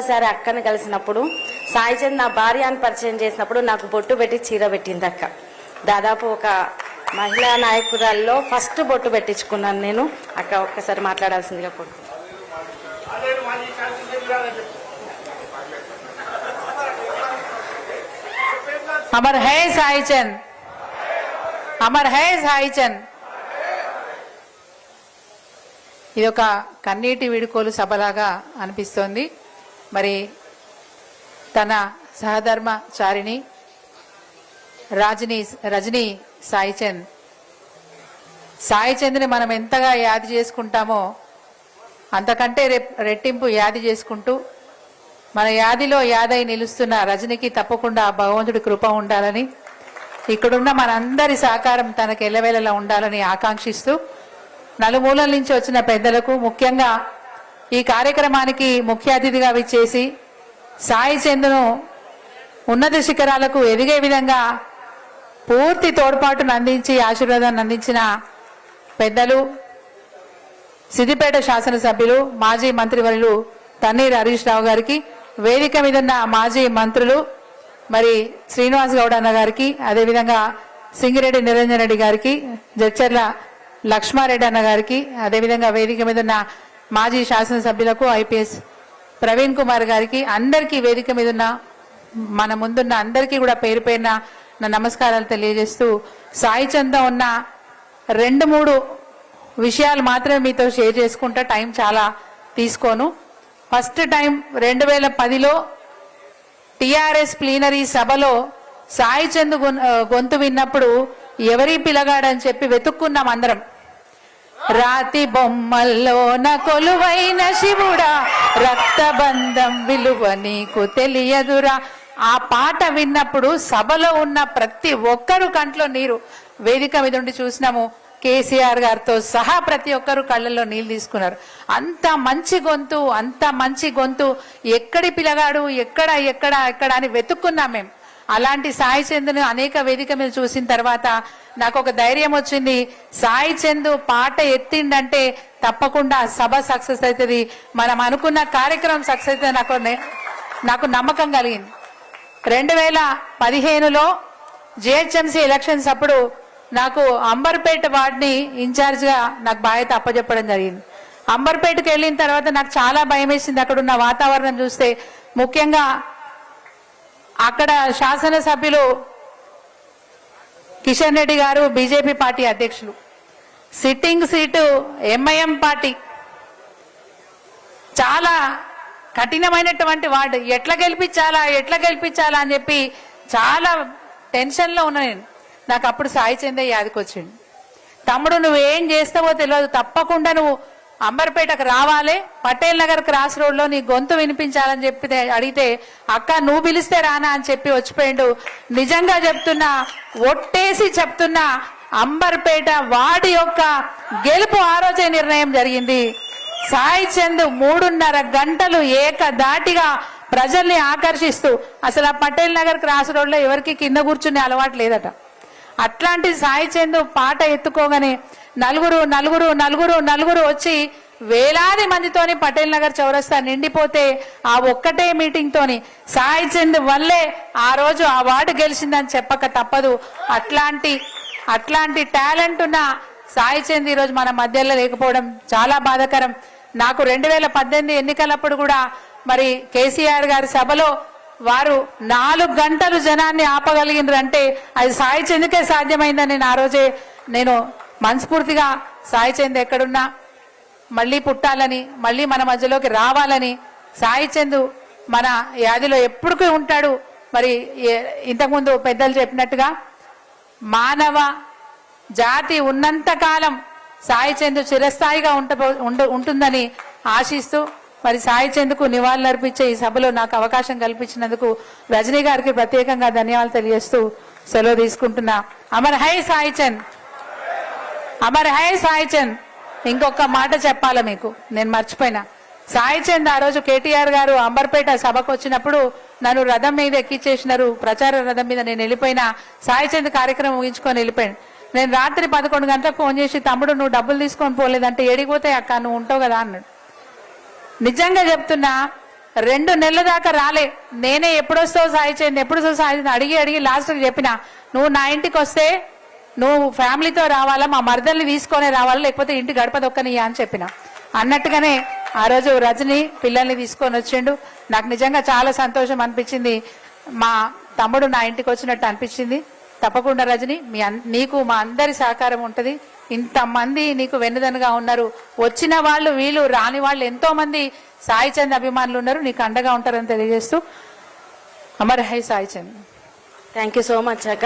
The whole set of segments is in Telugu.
మొదటిసారి అక్కని కలిసినప్పుడు సాయి చంద్ నా భార్య అని పరిచయం చేసినప్పుడు నాకు బొట్టు పెట్టి చీర పెట్టింది అక్క. దాదాపు ఒక మహిళా నాయకురాల్లో ఫస్ట్ బొట్టు పెట్టించుకున్నాను నేను. అక్క ఒక్కసారి మాట్లాడాల్సిందిగా కోరుతున్నాను. Amar high Sai Chand, Amar high Sai Chand. ఇది ఒక కన్నీటి వీడుకోలు సభలాగా అనిపిస్తోంది. మరి తన సహధర్మచారిణి రజనీ సాయి చంద్ని మనం ఎంతగా యాది చేసుకుంటామో అంతకంటే రెట్టింపు యాది చేసుకుంటూ మన యాదిలో యాదై నిలుస్తున్న రజనికి తప్పకుండా భగవంతుడి కృప ఉండాలని, ఇక్కడున్న మనందరి సహకారం తనకు ఎల్లవేళలా ఉండాలని ఆకాంక్షిస్తూ నలుమూలల నుంచి వచ్చిన పెద్దలకు, ముఖ్యంగా ఈ కార్యక్రమానికి ముఖ్య అతిథిగా విచ్చేసి సాయి చంద్ను ఉన్నత శిఖరాలకు ఎదిగే విధంగా పూర్తి తోడ్పాటును అందించి ఆశీర్వాదాన్ని అందించిన పెద్దలు, సిద్దిపేట శాసనసభ్యులు, మాజీ మంత్రివర్యులు తన్నీర్ హరీష్ రావు గారికి, వేదిక మీద ఉన్న మాజీ మంత్రులు మరి శ్రీనివాస్ గౌడ్ అన్న గారికి, అదేవిధంగా సింగిరెడ్డి నిరంజన్ రెడ్డి గారికి, జడ్చర్ల లక్ష్మారెడ్డి అన్న గారికి, అదేవిధంగా వేదిక మీద ఉన్న మాజీ శాసనసభ్యులకు, ఐపీఎస్ ప్రవీణ్ కుమార్ గారికి, అందరికీ వేదిక మీద ఉన్న మన ముందున్న అందరికీ కూడా పేరు పేరున నా నమస్కారాలు తెలియజేస్తూ సాయి చంద్తో ఉన్న 2-3 విషయాలు మాత్రమే మీతో షేర్ చేసుకుంటా, టైం చాలా తీసుకోను. ఫస్ట్ టైం 2010లో టిఆర్ఎస్ ప్లీనరీ సభలో సాయి చంద్ గొంతు విన్నప్పుడు ఎవరి పిలగాడని చెప్పి వెతుక్కున్నాం అందరం. రాతి బొమ్మల్లోన కొలువైన శివుడా, రక్తబంధం విలువ నీకు తెలియదురా. ఆ పాట విన్నప్పుడు సభలో ఉన్న ప్రతి ఒక్కరు కంట్లో నీరు. వేదిక మీద ఉండి చూసినాము, కేసీఆర్ గారితో సహా ప్రతి ఒక్కరు కళ్ళల్లో నీళ్ళు తీసుకున్నారు. అంత మంచి గొంతు, అంత మంచి గొంతు. ఎక్కడి పిలగాడు, ఎక్కడ ఎక్కడ ఎక్కడ అని వెతుక్కున్నాం మేము. అలాంటి సాయి చంద్ను అనేక వేదిక మీద చూసిన తర్వాత నాకు ఒక ధైర్యం వచ్చింది. సాయి చంద్ పాట ఎత్తిండంటే తప్పకుండా సభ సక్సెస్ అవుతుంది, మనం అనుకున్న కార్యక్రమం సక్సెస్ అవుతుంది నాకు నమ్మకం కలిగింది. 2015లో జిహెచ్ఎంసీ ఎలక్షన్స్ అప్పుడు నాకు అంబర్పేట వార్డుని ఇన్ఛార్జ్గా నాకు బాధ్యత అప్పచెప్పడం జరిగింది. అంబర్పేటకు వెళ్ళిన తర్వాత నాకు చాలా భయం వేసింది. అక్కడ ఉన్న వాతావరణం చూస్తే, ముఖ్యంగా అక్కడ శాసనసభ్యులు కిషన్ రెడ్డి గారు బీజేపీ పార్టీ అధ్యక్షులు, సిట్టింగ్ సీటు ఎంఐఎం పార్టీ, చాలా కఠినమైనటువంటి వార్డు. ఎట్లా గెలిపించాలా అని చెప్పి చాలా టెన్షన్లో ఉన్నా నేను. నాకు అప్పుడు సాయి చందే యాదకొచ్చిండు. తమ్ముడు నువ్వేం చేస్తావో తెలియదు, తప్పకుండా నువ్వు అంబర్పేటకు రావాలి, పటేల్ నగర్ క్రాస్ రోడ్లో నీ గొంతు వినిపించాలని చెప్పి అడిగితే, అక్క నువ్వు పిలిస్తే రానా అని చెప్పి వచ్చిపోయిండు. నిజంగా చెప్తున్నా, ఒట్టేసి చెప్తున్నా, అంబర్పేట వాడి యొక్క గెలుపు ఆ రోజే నిర్ణయం జరిగింది. సాయి చంద్ 3.5 గంటలు ఏకదాటిగా ప్రజల్ని ఆకర్షిస్తూ, అసలు ఆ పటేల్ నగర్ క్రాస్ రోడ్లో ఎవరికి కింద కూర్చునే అలవాటు లేదట. అట్లాంటి సాయి చంద్ పాట ఎత్తుకోగానే నలుగురు వచ్చి వేలాది మందితోని పటేల్ నగర్ చౌరస్తా నిండిపోతే, ఆ ఒక్కటే మీటింగ్ తోని సాయి చంద్ వల్లే ఆ రోజు ఆ వార్డు గెలిచిందని చెప్పక తప్పదు. అట్లాంటి టాలెంట్ ఉన్న సాయి చంద్ ఈరోజు మన మధ్యలో లేకపోవడం చాలా బాధాకరం. నాకు 2018 ఎన్నికలప్పుడు కూడా మరి కేసీఆర్ గారి సభలో వారు 4 గంటలు జనాన్ని ఆపగలిగినారంటే అది సాయి చంద్కే సాధ్యమైందని ఆ రోజే నేను మనస్ఫూర్తిగా సాయి చంద్ ఎక్కడున్నా మళ్ళీ పుట్టాలని, మళ్ళీ మన మధ్యలోకి రావాలని, సాయి చంద్ మన యాదిలో ఎప్పటికీ ఉంటాడు. మరి ఇంతకుముందు పెద్దలు చెప్పినట్టుగా మానవ జాతి ఉన్నంత కాలం సాయి చంద్ చిరస్థాయిగా ఉంటుందని ఆశిస్తూ మరి సాయి చంద్కు నివాళులర్పించే ఈ సభలో నాకు అవకాశం కల్పించినందుకు రజనీ గారికి ప్రత్యేకంగా ధన్యవాదాలు తెలియజేస్తూ సెలవు తీసుకుంటున్నా. Amar high Sai Chand, Amar high Sai Chand. ఇంకొక మాట చెప్పాలా మీకు, నేను మర్చిపోయినా. సాయి చంద్ ఆ రోజు కేటీఆర్ గారు అంబర్పేట సభకు వచ్చినప్పుడు నన్ను రథం మీద ఎక్కిచ్చేసినారు, ప్రచార రథం మీద. నేను వెళ్ళిపోయినా, సాయి చంద్ కార్యక్రమం ముగించుకొని వెళ్ళిపోయాను. నేను రాత్రి 11 గంటలకు ఫోన్ చేసి, తమ్ముడు నువ్వు డబ్బులు తీసుకొని పోలేదంటే, ఏడిపోతే అక్క నువ్వు ఉంటావు కదా అన్నాడు. నిజంగా చెప్తున్నా, 2 నెలల దాకా రాలే. నేనే ఎప్పుడొస్తావు సాయి చంద్, ఎప్పుడు వస్తావు సాయి చంద్ అడిగి లాస్ట్కి చెప్పిన, నువ్వు నా ఇంటికి వస్తే నువ్వు ఫ్యామిలీతో రావాలా, మా మరదల్ని తీసుకొని రావాలా, లేకపోతే ఇంటి గడప దొక్కనియా అని చెప్పిన. అన్నట్టుగానే ఆ రోజు రజని పిల్లల్ని తీసుకొని వచ్చిండు. నాకు నిజంగా చాలా సంతోషం అనిపించింది. మా తమ్ముడు నా ఇంటికి వచ్చినట్టు అనిపించింది. తప్పకుండా రజని నీకు మా అందరి సహకారం ఉంటుంది. ఇంతమంది నీకు వెన్నుదన్నుగా ఉన్నారు. వచ్చిన వాళ్ళు వీళ్ళు, రాని వాళ్ళు ఎంతో మంది సాయి చంద్ అభిమానులు ఉన్నారు, నీకు అండగా ఉంటారని తెలియజేస్తూ Amar high Sai Chand. Thank you so much అక్క.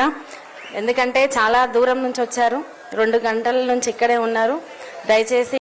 ఎందుకంటే చాలా దూరం నుంచి వచ్చారు, 2 గంటల నుంచి ఇక్కడే ఉన్నారు. దయచేసి